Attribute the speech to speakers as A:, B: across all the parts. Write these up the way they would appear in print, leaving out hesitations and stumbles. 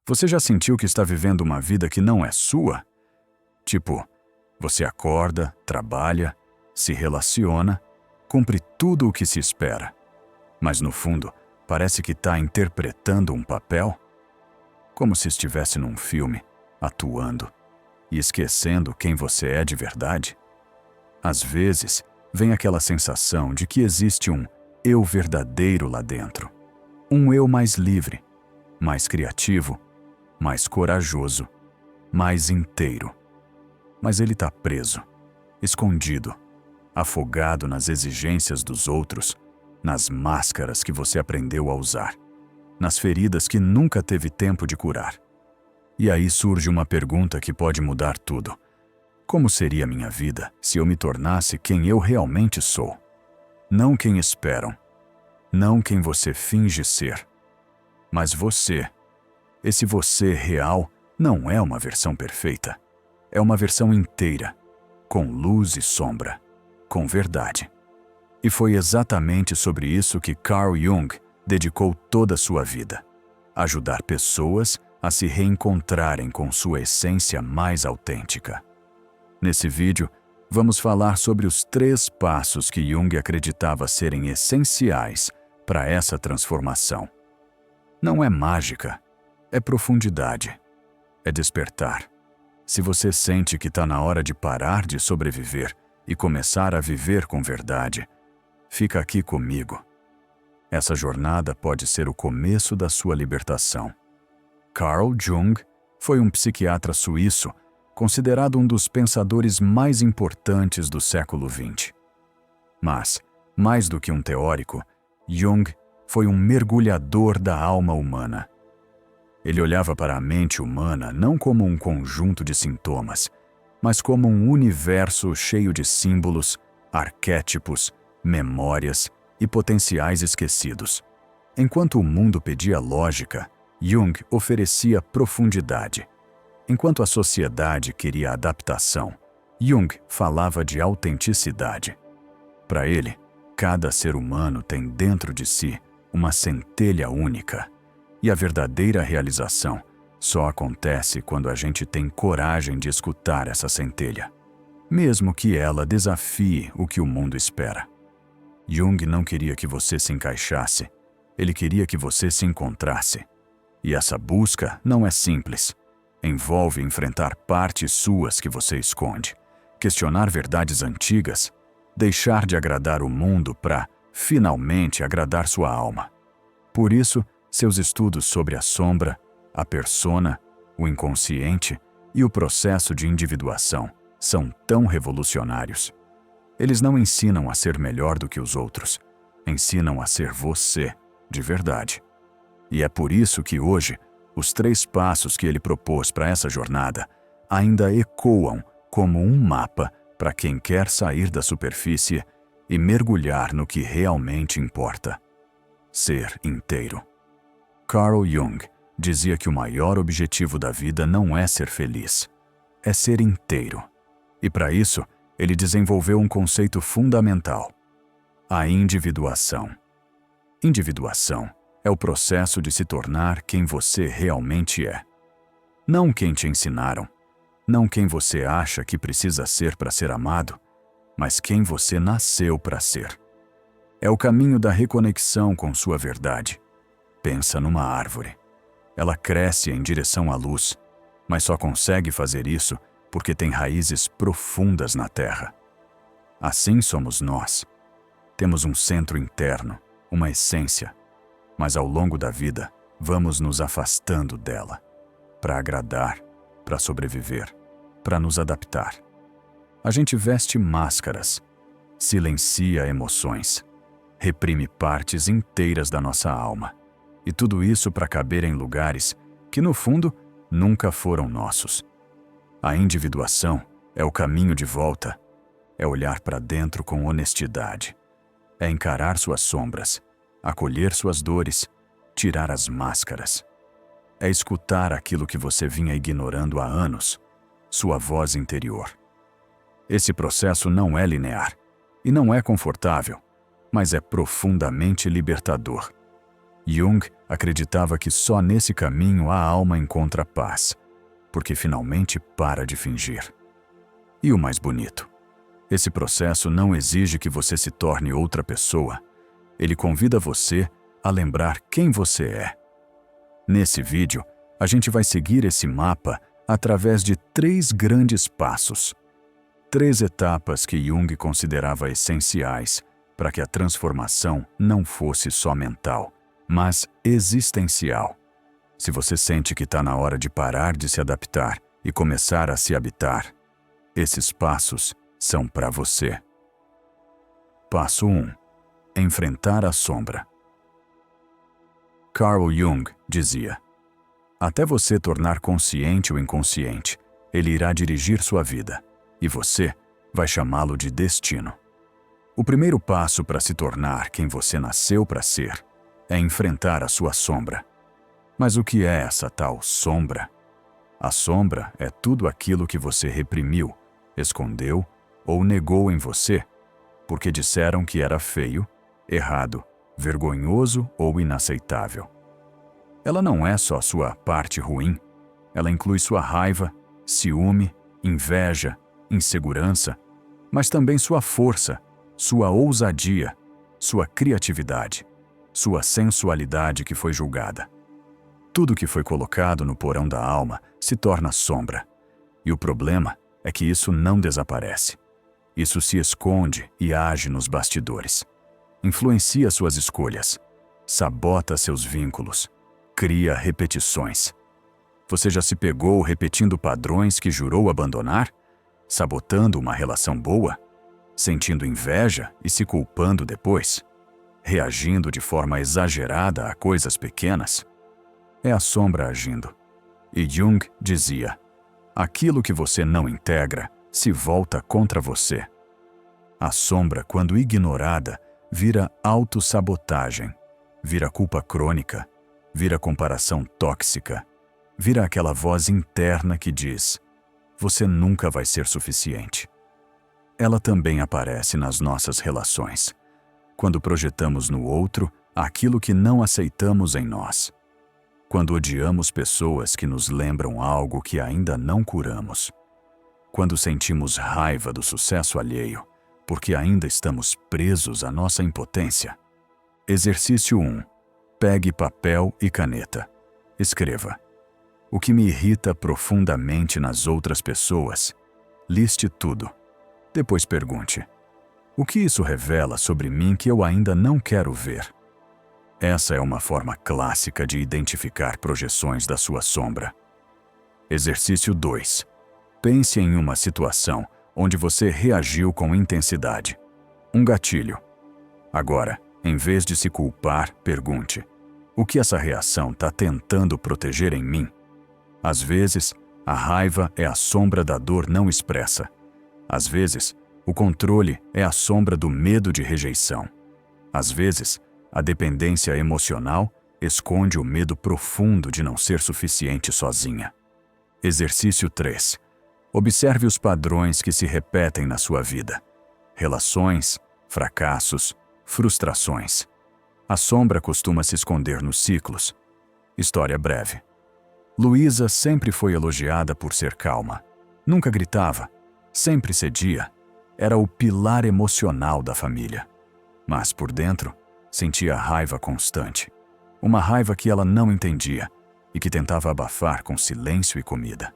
A: Você já sentiu que está vivendo uma vida que não é sua? Tipo, você acorda, trabalha, se relaciona, cumpre tudo o que se espera. Mas no fundo, parece que está interpretando um papel? Como se estivesse num filme, atuando e esquecendo quem você é de verdade? Às vezes, vem aquela sensação de que existe um eu verdadeiro lá dentro. Um eu mais livre, mais criativo, mais corajoso, mais inteiro. Mas ele está preso, escondido, afogado nas exigências dos outros, nas máscaras que você aprendeu a usar, nas feridas que nunca teve tempo de curar. E aí surge uma pergunta que pode mudar tudo. Como seria minha vida se eu me tornasse quem eu realmente sou? Não quem esperam, não quem você finge ser, mas você. Esse você real não é uma versão perfeita. É uma versão inteira, com luz e sombra, com verdade. E foi exatamente sobre isso que Carl Jung dedicou toda a sua vida: ajudar pessoas a se reencontrarem com sua essência mais autêntica. Nesse vídeo, vamos falar sobre os 3 passos que Jung acreditava serem essenciais para essa transformação. Não é mágica, é profundidade, é despertar. Se você sente que está na hora de parar de sobreviver e começar a viver com verdade, fica aqui comigo. Essa jornada pode ser o começo da sua libertação. Carl Jung foi um psiquiatra suíço considerado um dos pensadores mais importantes do século XX. Mas, mais do que um teórico, Jung foi um mergulhador da alma humana. Ele olhava para a mente humana não como um conjunto de sintomas, mas como um universo cheio de símbolos, arquétipos, memórias e potenciais esquecidos. Enquanto o mundo pedia lógica, Jung oferecia profundidade. Enquanto a sociedade queria adaptação, Jung falava de autenticidade. Para ele, cada ser humano tem dentro de si uma centelha única, e a verdadeira realização só acontece quando a gente tem coragem de escutar essa centelha, mesmo que ela desafie o que o mundo espera. Jung não queria que você se encaixasse, ele queria que você se encontrasse. E essa busca não é simples. Envolve enfrentar partes suas que você esconde, questionar verdades antigas, deixar de agradar o mundo para, finalmente, agradar sua alma. Por isso, seus estudos sobre a sombra, a persona, o inconsciente e o processo de individuação são tão revolucionários. Eles não ensinam a ser melhor do que os outros, ensinam a ser você, de verdade. E é por isso que hoje, os 3 passos que ele propôs para essa jornada ainda ecoam como um mapa para quem quer sair da superfície e mergulhar no que realmente importa: ser inteiro. Carl Jung dizia que o maior objetivo da vida não é ser feliz, é ser inteiro. E para isso, ele desenvolveu um conceito fundamental: a individuação. Individuação é o processo de se tornar quem você realmente é. Não quem te ensinaram, não quem você acha que precisa ser para ser amado, mas quem você nasceu para ser. É o caminho da reconexão com sua verdade. Pensa numa árvore. Ela cresce em direção à luz, mas só consegue fazer isso porque tem raízes profundas na terra. Assim somos nós. Temos um centro interno, uma essência, mas ao longo da vida vamos nos afastando dela, para agradar, para sobreviver, para nos adaptar. A gente veste máscaras, silencia emoções, reprime partes inteiras da nossa alma, e tudo isso para caber em lugares que, no fundo, nunca foram nossos. A individuação é o caminho de volta, é olhar para dentro com honestidade, é encarar suas sombras, acolher suas dores, tirar as máscaras. É escutar aquilo que você vinha ignorando há anos, sua voz interior. Esse processo não é linear e não é confortável, mas é profundamente libertador. Jung acreditava que só nesse caminho a alma encontra paz, porque finalmente para de fingir. E o mais bonito, esse processo não exige que você se torne outra pessoa. Ele convida você a lembrar quem você é. Nesse vídeo, a gente vai seguir esse mapa através de 3 grandes passos. 3 etapas que Jung considerava essenciais para que a transformação não fosse só mental, mas existencial. Se você sente que está na hora de parar de se adaptar e começar a se habitar, esses passos são para você. Passo 1. Enfrentar a sombra. Carl Jung dizia: até você tornar consciente o inconsciente, ele irá dirigir sua vida, e você vai chamá-lo de destino. O primeiro passo para se tornar quem você nasceu para ser é enfrentar a sua sombra. Mas o que é essa tal sombra? A sombra é tudo aquilo que você reprimiu, escondeu ou negou em você, porque disseram que era feio, errado, vergonhoso ou inaceitável. Ela não é só sua parte ruim, ela inclui sua raiva, ciúme, inveja, insegurança, mas também sua força, sua ousadia, sua criatividade, sua sensualidade que foi julgada. Tudo que foi colocado no porão da alma se torna sombra. E o problema é que isso não desaparece. Isso se esconde e age nos bastidores. Influencia suas escolhas, sabota seus vínculos, cria repetições. Você já se pegou repetindo padrões que jurou abandonar? Sabotando uma relação boa? Sentindo inveja e se culpando depois? Reagindo de forma exagerada a coisas pequenas? É a sombra agindo. E Jung dizia: aquilo que você não integra se volta contra você. A sombra, quando ignorada, vira autossabotagem, vira culpa crônica, vira comparação tóxica, vira aquela voz interna que diz: você nunca vai ser suficiente. Ela também aparece nas nossas relações, quando projetamos no outro aquilo que não aceitamos em nós. Quando odiamos pessoas que nos lembram algo que ainda não curamos. Quando sentimos raiva do sucesso alheio, porque ainda estamos presos à nossa impotência. Exercício 1. Pegue papel e caneta. Escreva: o que me irrita profundamente nas outras pessoas. Liste tudo. Depois pergunte: o que isso revela sobre mim que eu ainda não quero ver? Essa é uma forma clássica de identificar projeções da sua sombra. Exercício 2. Pense em uma situação onde você reagiu com intensidade. Um gatilho. Agora, em vez de se culpar, pergunte: o que essa reação está tentando proteger em mim? Às vezes, a raiva é a sombra da dor não expressa. Às vezes, o controle é a sombra do medo de rejeição. Às vezes, a dependência emocional esconde o medo profundo de não ser suficiente sozinha. Exercício 3. Observe os padrões que se repetem na sua vida. Relações, fracassos, frustrações. A sombra costuma se esconder nos ciclos. História breve. Luísa sempre foi elogiada por ser calma. Nunca gritava, sempre cedia. Era o pilar emocional da família. Mas por dentro, sentia raiva constante. Uma raiva que ela não entendia e que tentava abafar com silêncio e comida.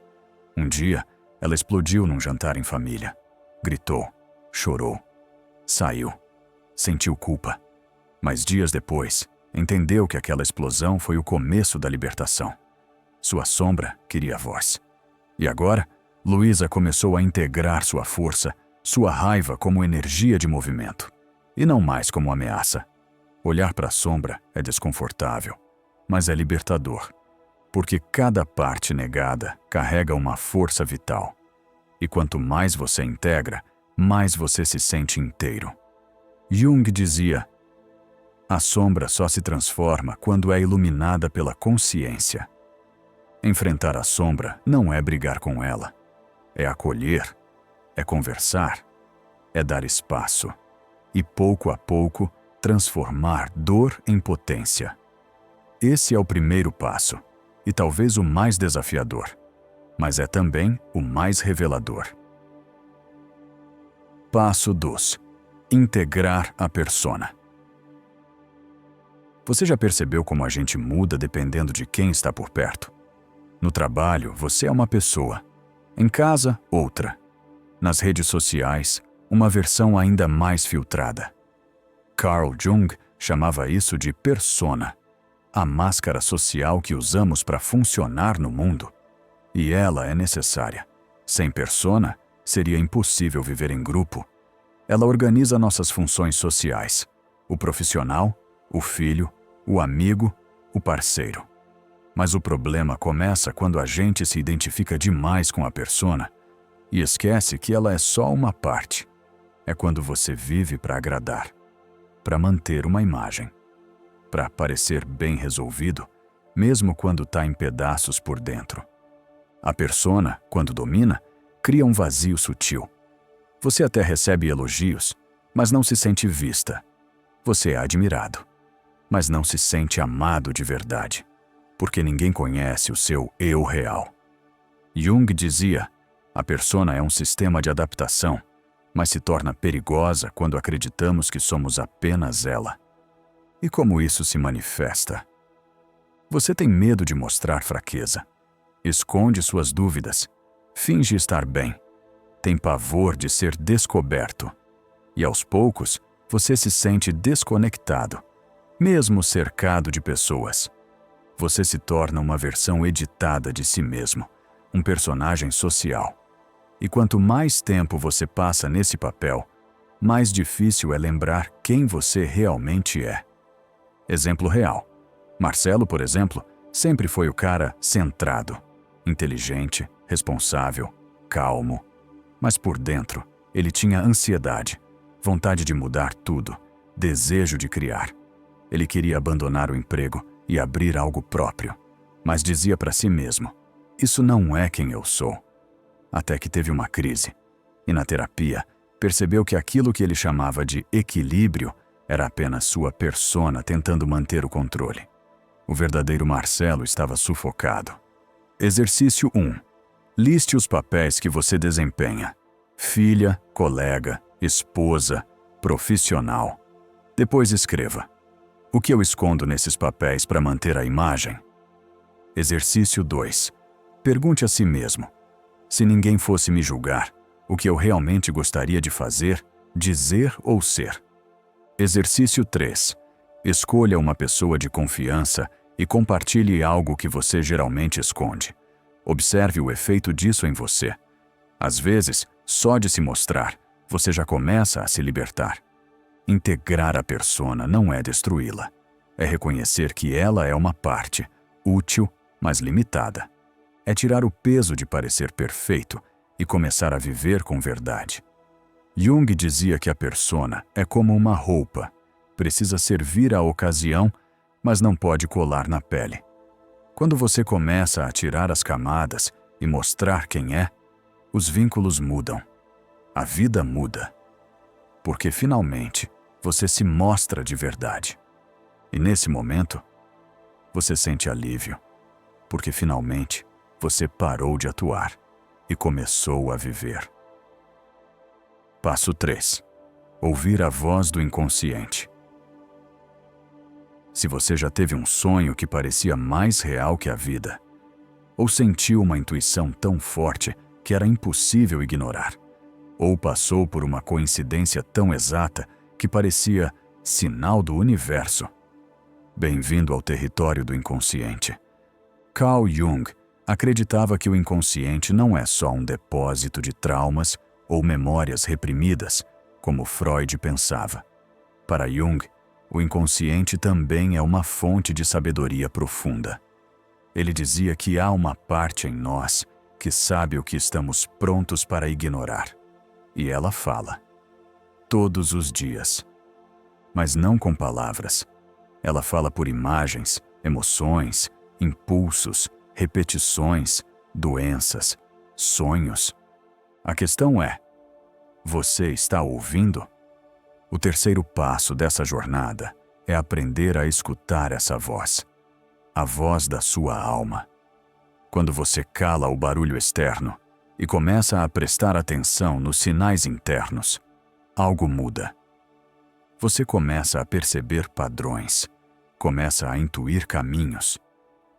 A: Um dia, ela explodiu num jantar em família. Gritou, chorou, saiu, sentiu culpa. Mas dias depois, entendeu que aquela explosão foi o começo da libertação. Sua sombra queria voz. E agora, Luísa começou a integrar sua força, sua raiva como energia de movimento, e não mais como ameaça. Olhar para a sombra é desconfortável, mas é libertador, porque cada parte negada carrega uma força vital. E quanto mais você integra, mais você se sente inteiro. Jung dizia: a sombra só se transforma quando é iluminada pela consciência. Enfrentar a sombra não é brigar com ela, é acolher, é conversar, é dar espaço e, pouco a pouco, transformar dor em potência. Esse é o primeiro passo, e talvez o mais desafiador, mas é também o mais revelador. Passo 2. Integrar a persona. Você já percebeu como a gente muda dependendo de quem está por perto? No trabalho, você é uma pessoa. Em casa, outra. Nas redes sociais, uma versão ainda mais filtrada. Carl Jung chamava isso de persona, a máscara social que usamos para funcionar no mundo. E ela é necessária. Sem persona, seria impossível viver em grupo. Ela organiza nossas funções sociais: o profissional, o filho, o amigo, o parceiro. Mas o problema começa quando a gente se identifica demais com a persona e esquece que ela é só uma parte. É quando você vive para agradar, para manter uma imagem, para parecer bem resolvido, mesmo quando está em pedaços por dentro. A persona, quando domina, cria um vazio sutil. Você até recebe elogios, mas não se sente vista. Você é admirado, mas não se sente amado de verdade, porque ninguém conhece o seu eu real. Jung dizia: a persona é um sistema de adaptação, mas se torna perigosa quando acreditamos que somos apenas ela. E como isso se manifesta? Você tem medo de mostrar fraqueza, esconde suas dúvidas, finge estar bem, tem pavor de ser descoberto. E aos poucos, você se sente desconectado, mesmo cercado de pessoas. Você se torna uma versão editada de si mesmo, um personagem social. E quanto mais tempo você passa nesse papel, mais difícil é lembrar quem você realmente é. Exemplo real. Marcelo, por exemplo, sempre foi o cara centrado, inteligente, responsável, calmo. Mas por dentro, ele tinha ansiedade, vontade de mudar tudo, desejo de criar. Ele queria abandonar o emprego e abrir algo próprio, mas dizia para si mesmo: isso não é quem eu sou. Até que teve uma crise, e na terapia percebeu que aquilo que ele chamava de equilíbrio era apenas sua persona tentando manter o controle. O verdadeiro Marcelo estava sufocado. Exercício 1. Liste os papéis que você desempenha: filha, colega, esposa, profissional. Depois escreva: o que eu escondo nesses papéis para manter a imagem? Exercício 2. Pergunte a si mesmo: se ninguém fosse me julgar, o que eu realmente gostaria de fazer, dizer ou ser? Exercício 3. Escolha uma pessoa de confiança e compartilhe algo que você geralmente esconde. Observe o efeito disso em você. Às vezes, só de se mostrar, você já começa a se libertar. Integrar a persona não é destruí-la. É reconhecer que ela é uma parte, útil, mas limitada. É tirar o peso de parecer perfeito e começar a viver com verdade. Jung dizia que a persona é como uma roupa. Precisa servir à ocasião, mas não pode colar na pele. Quando você começa a tirar as camadas e mostrar quem é, os vínculos mudam. A vida muda. Porque finalmente você se mostra de verdade. E nesse momento, você sente alívio. Porque finalmente você parou de atuar e começou a viver. Passo 3. Ouvir a voz do inconsciente. Se você já teve um sonho que parecia mais real que a vida, ou sentiu uma intuição tão forte que era impossível ignorar, ou passou por uma coincidência tão exata que parecia sinal do universo, bem-vindo ao território do inconsciente. Carl Jung acreditava que o inconsciente não é só um depósito de traumas ou memórias reprimidas, como Freud pensava. Para Jung, o inconsciente também é uma fonte de sabedoria profunda. Ele dizia que há uma parte em nós que sabe o que estamos prontos para ignorar. E ela fala. Todos os dias. Mas não com palavras. Ela fala por imagens, emoções, impulsos, repetições, doenças, sonhos. A questão é: você está ouvindo? O terceiro passo dessa jornada é aprender a escutar essa voz. a voz da sua alma. Quando você cala o barulho externo e começa a prestar atenção nos sinais internos, algo muda. Você começa a perceber padrões, começa a intuir caminhos,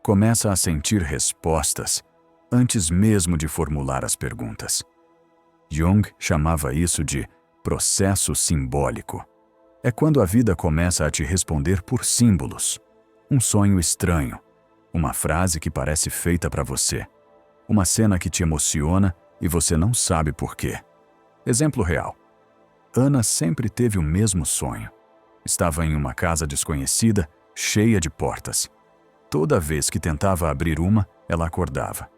A: começa a sentir respostas antes mesmo de formular as perguntas. Jung chamava isso de processo simbólico. É quando a vida começa a te responder por símbolos. Um sonho estranho, uma frase que parece feita para você, uma cena que te emociona e você não sabe por quê. Exemplo real. Ana sempre teve o mesmo sonho. Estava em uma casa desconhecida, cheia de portas. Toda vez que tentava abrir uma, ela acordava.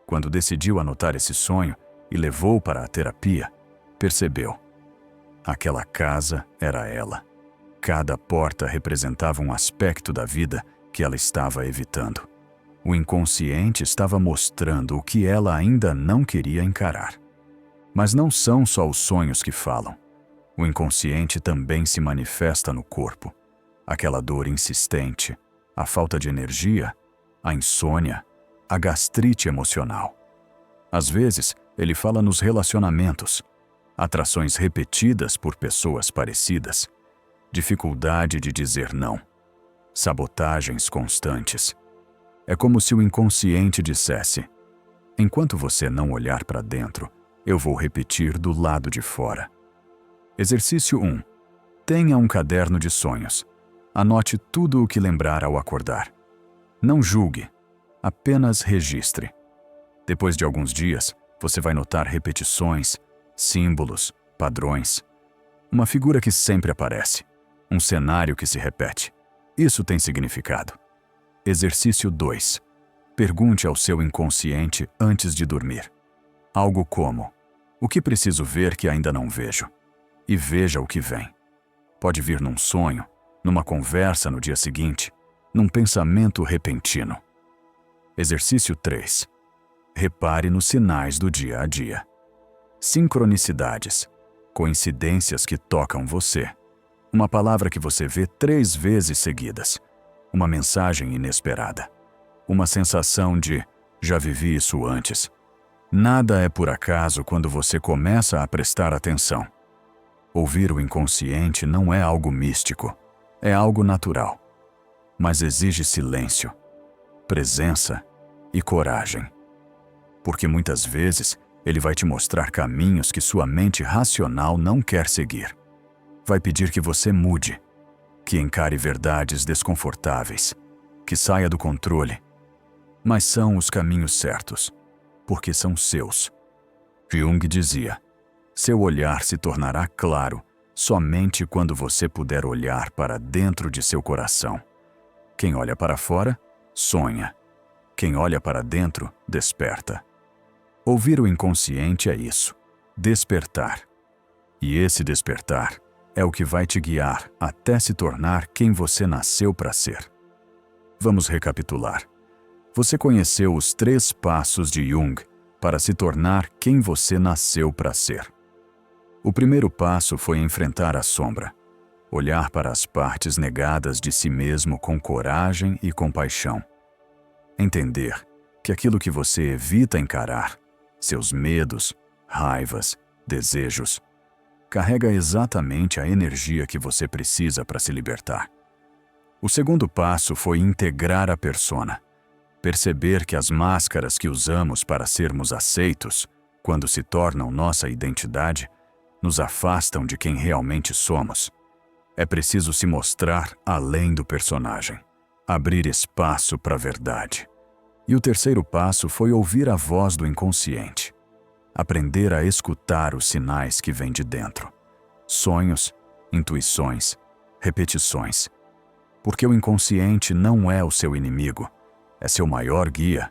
A: Quando decidiu anotar esse sonho e levou para a terapia, percebeu. Aquela casa era ela. Cada porta representava um aspecto da vida que ela estava evitando. O inconsciente estava mostrando o que ela ainda não queria encarar. Mas não são só os sonhos que falam. O inconsciente também se manifesta no corpo. Aquela dor insistente, a falta de energia, a insônia, a gastrite emocional. Às vezes, ele fala nos relacionamentos, atrações repetidas por pessoas parecidas, dificuldade de dizer não, sabotagens constantes. É como se o inconsciente dissesse: enquanto você não olhar para dentro, eu vou repetir do lado de fora. Exercício 1. Tenha um caderno de sonhos. Anote tudo o que lembrar ao acordar. Não julgue, apenas registre. Depois de alguns dias, você vai notar repetições, símbolos, padrões. Uma figura que sempre aparece, um cenário que se repete. Isso tem significado. Exercício 2. Pergunte ao seu inconsciente antes de dormir. Algo como: o que preciso ver que ainda não vejo? E veja o que vem. Pode vir num sonho, numa conversa no dia seguinte, num pensamento repentino. Exercício 3. Repare nos sinais do dia a dia. Sincronicidades, coincidências que tocam você. Uma palavra que você vê 3 vezes seguidas. Uma mensagem inesperada. Uma sensação de já vivi isso antes. Nada é por acaso quando você começa a prestar atenção. Ouvir o inconsciente não é algo místico, é algo natural. Mas exige silêncio, presença e coragem. Porque muitas vezes ele vai te mostrar caminhos que sua mente racional não quer seguir. Vai pedir que você mude, que encare verdades desconfortáveis, que saia do controle. Mas são os caminhos certos, porque são seus. Jung dizia: seu olhar se tornará claro somente quando você puder olhar para dentro de seu coração. Quem olha para fora, sonha. Quem olha para dentro, desperta. Ouvir o inconsciente é isso, despertar. E esse despertar é o que vai te guiar até se tornar quem você nasceu para ser. Vamos recapitular. Você conheceu os 3 passos de Jung para se tornar quem você nasceu para ser. O primeiro passo foi enfrentar a sombra, olhar para as partes negadas de si mesmo com coragem e compaixão. Entender que aquilo que você evita encarar, seus medos, raivas, desejos, carrega exatamente a energia que você precisa para se libertar. O segundo passo foi integrar a persona, perceber que as máscaras que usamos para sermos aceitos, quando se tornam nossa identidade, nos afastam de quem realmente somos. É preciso se mostrar além do personagem, abrir espaço para a verdade. E o terceiro passo foi ouvir a voz do inconsciente, aprender a escutar os sinais que vêm de dentro. Sonhos, intuições, repetições. Porque o inconsciente não é o seu inimigo, é seu maior guia.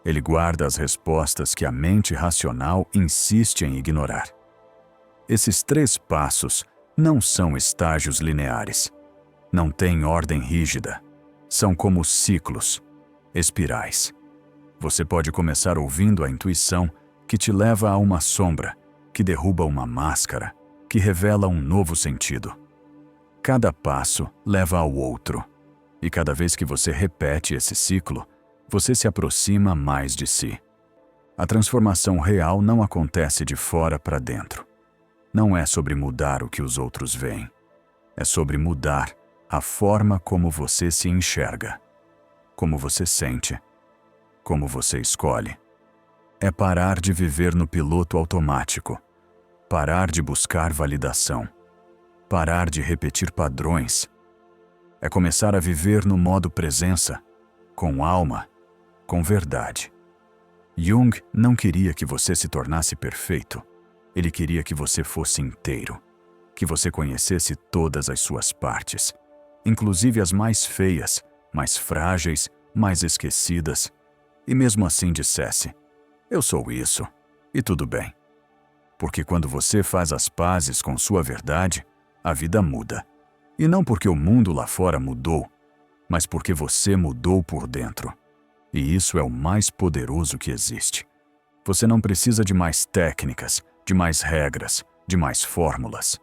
A: Ele guarda as respostas que a mente racional insiste em ignorar. Esses 3 passos não são estágios lineares. Não têm ordem rígida. São como ciclos, espirais. Você pode começar ouvindo a intuição que te leva a uma sombra, que derruba uma máscara, que revela um novo sentido. Cada passo leva ao outro. E cada vez que você repete esse ciclo, você se aproxima mais de si. A transformação real não acontece de fora para dentro. Não é sobre mudar o que os outros veem. É sobre mudar a forma como você se enxerga, como você sente, como você escolhe. É parar de viver no piloto automático, parar de buscar validação, parar de repetir padrões. É começar a viver no modo presença, com alma, com verdade. Jung não queria que você se tornasse perfeito. Ele queria que você fosse inteiro, que você conhecesse todas as suas partes, inclusive as mais feias, mais frágeis, mais esquecidas, e mesmo assim dissesse: eu sou isso, e tudo bem. Porque quando você faz as pazes com sua verdade, a vida muda. E não porque o mundo lá fora mudou, mas porque você mudou por dentro. E isso é o mais poderoso que existe. Você não precisa de mais técnicas, de mais regras, de mais fórmulas.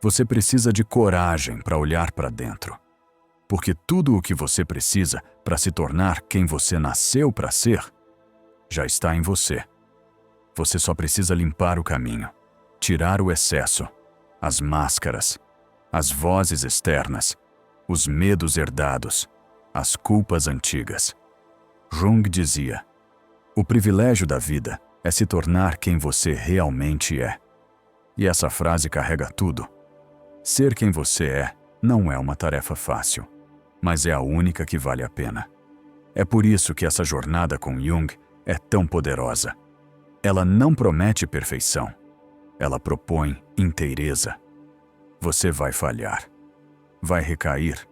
A: Você precisa de coragem para olhar para dentro. Porque tudo o que você precisa para se tornar quem você nasceu para ser, já está em você. Você só precisa limpar o caminho, tirar o excesso, as máscaras, as vozes externas, os medos herdados, as culpas antigas. Jung dizia: o privilégio da vida é se tornar quem você realmente é. E essa frase carrega tudo. Ser quem você é não é uma tarefa fácil, mas é a única que vale a pena. É por isso que essa jornada com Jung é tão poderosa. Ela não promete perfeição. Ela propõe inteireza. Você vai falhar, vai recair,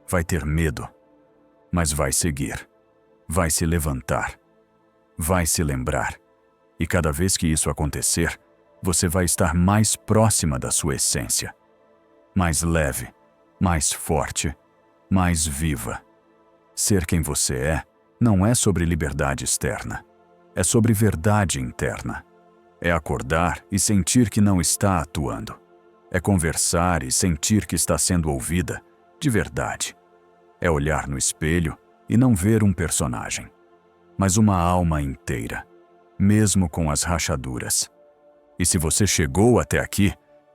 A: vai ter medo, mas vai seguir, vai se levantar, vai se lembrar. E cada vez que isso acontecer, você vai estar mais próxima da sua essência, mais leve, mais forte, mais viva. Ser quem você é não é sobre liberdade externa, é sobre verdade interna. É acordar e sentir que não está atuando. É conversar e sentir que está sendo ouvida, de verdade. É olhar no espelho e não ver um personagem, mas uma alma inteira, mesmo com as rachaduras. E se você chegou até aqui,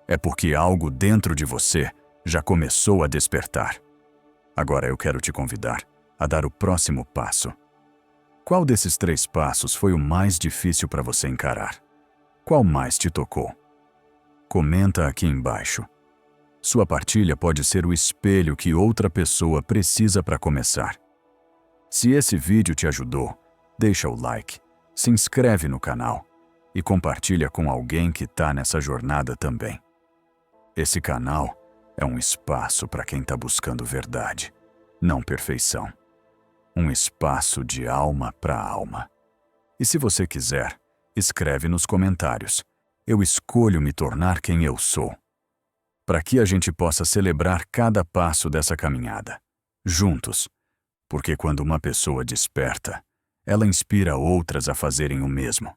A: é porque algo dentro de você já começou a despertar. Agora eu quero te convidar a dar o próximo passo. Qual desses 3 passos foi o mais difícil para você encarar? Qual mais te tocou? Comenta aqui embaixo. Sua partilha pode ser o espelho que outra pessoa precisa para começar. Se esse vídeo te ajudou, deixa o like, se inscreve no canal e compartilha com alguém que está nessa jornada também. Esse canal é um espaço para quem está buscando verdade, não perfeição. Um espaço de alma para alma. E se você quiser, escreve nos comentários: eu escolho me tornar quem eu sou. Para que a gente possa celebrar cada passo dessa caminhada, juntos. Porque quando uma pessoa desperta, ela inspira outras a fazerem o mesmo.